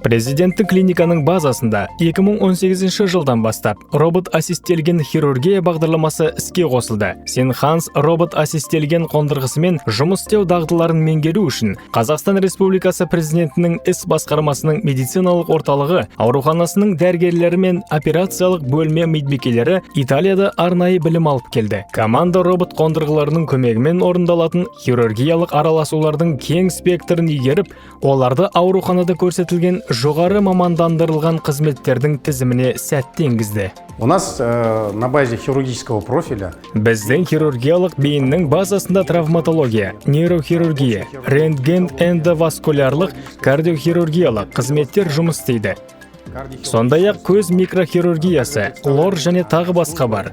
Президенттік клиниканың базасында 2018 жылдан бастап робот-ассистелген хирургия бағдарламасы іске қосылды. Синханс робот-ассистелген қондырғысымен жұмыс істеу дағдыларын меңгеру үшін Қазақстан Республикасы президентінің іс басқармасының медициналық орталығы ауруханасының дәрігерлері мен операциялық бөлме медбикелері Италияда арнайы білім алып келді. Команда робот қондырғыларының көмегімен орындалатын хирургиялық араласулардың кең спектрін игеріп, оларды ауруханада көрсетілген жоғары мамандандырылған қызметтердің тізіміне сәтті енгізді. У нас на базе хирургического профиля біздің хирургиялық бейіннің базасында травматология, нейрохирургия, рентген эндоваскулярлық, кардиохирургиялық қызметтер жұмыс істейді. Сондай-ақ көз микрохирургиясы, лор және тағы басқа бар.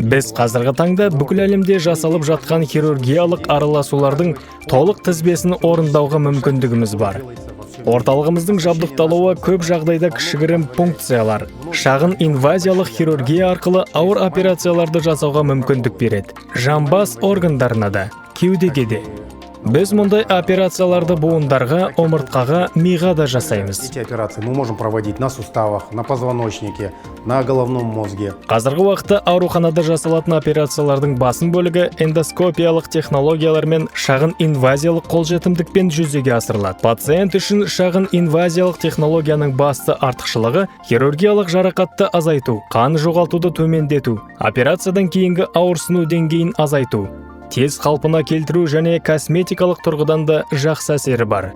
Біз қазіргі таңда бүкіл әлемде жасалып жатқан хирургиялық араласулардың толық тізбесін орындауға мүмкіндігіміз бар. Орталығымыздың жабдықталуы көп жағдайда кішігірім пункциялар, шағын инвазиялық хирургия арқылы ауыр операцияларды жасауға мүмкіндік береді. Жамбас органдарына да, кеудеге де. Біз мұндай операцияларды буындарға, омыртқаға, миға да жасаймыз. Эти операции мы можем проводить на суставах, на позвоночнике, на головном мозге. Қазіргі уақытта ауруханада жасалатын операциялардың басым бөлігі эндоскопиялық технологиялар мен шағын инвазиялық қолжетімдікпен жүзеге асырылады. Пациент үшін шағын инвазиялық технологияның басты артықшылығы хирургиялық жарақатты азайту, қан жоғалтуды төмендету, операциядан кейінгі ауырсыну деңгейін азайту, тез қалпына келтіру және косметикалық тұрғыдан да жақсы әсері бар.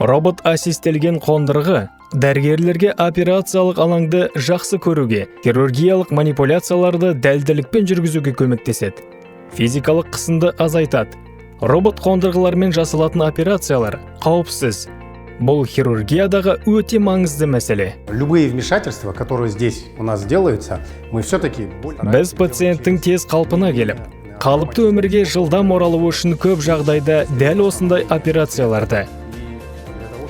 Робот-ассистелген қондырғы дәрігерлерге операциялық алаңды жақсы көруге, хирургиялық манипуляцияларды дәлділікпен жүргізуге көмектеседі. Физикалық қысымды азайтады. Робот қондырғылармен жасалатын операциялар қауіпсіз. Бұл хирургиядағы өте маңызды мәселе. Любые вмешательства, которые здесь у нас делаются, мы все-таки... Біз пациенттің тез қалпына келіп, қалыпты өмірге жылдам оралуы үшін көп жағдайда дәл осындай операцияларды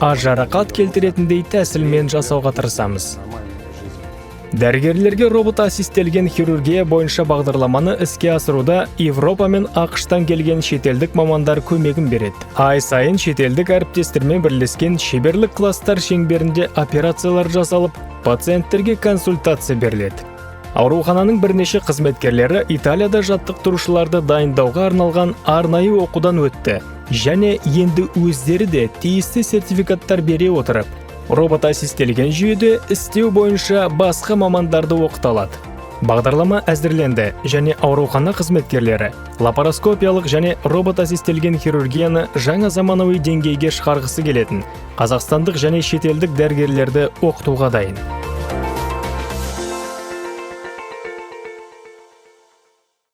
жарақат келтіретіндей тәсілмен жасауға тырысамыз. Дәрігерлерге робот-ассистелген хирургия бойынша бағдарламаны іске асыруда Европа мен ақштан келген шетелдік мамандар көмегін береді. Ай сайын шетелдік әріптестермен бірлескен шеберлік кластар шеңберінде операциялар жасалып, пациенттерге консультация беріледі. Аурухананың бірнеше қызметкерлері Италияда жаттықтырушыларды дайындауға арналған арнайы оқудан өтті және енді өздері де тиісті сертификаттар бере отырып, робот-ассистелген жүйеде істеу бойынша басқа мамандарды оқыталады. Бағдарлама әзірленді және аурухана қызметкерлері лапароскопиялық және робот-ассистелген хирургияны жаңа заманауи деңгейге шығарғысы келетін қазақстандық және шетелдік дәрігерлерді оқытуға дайын.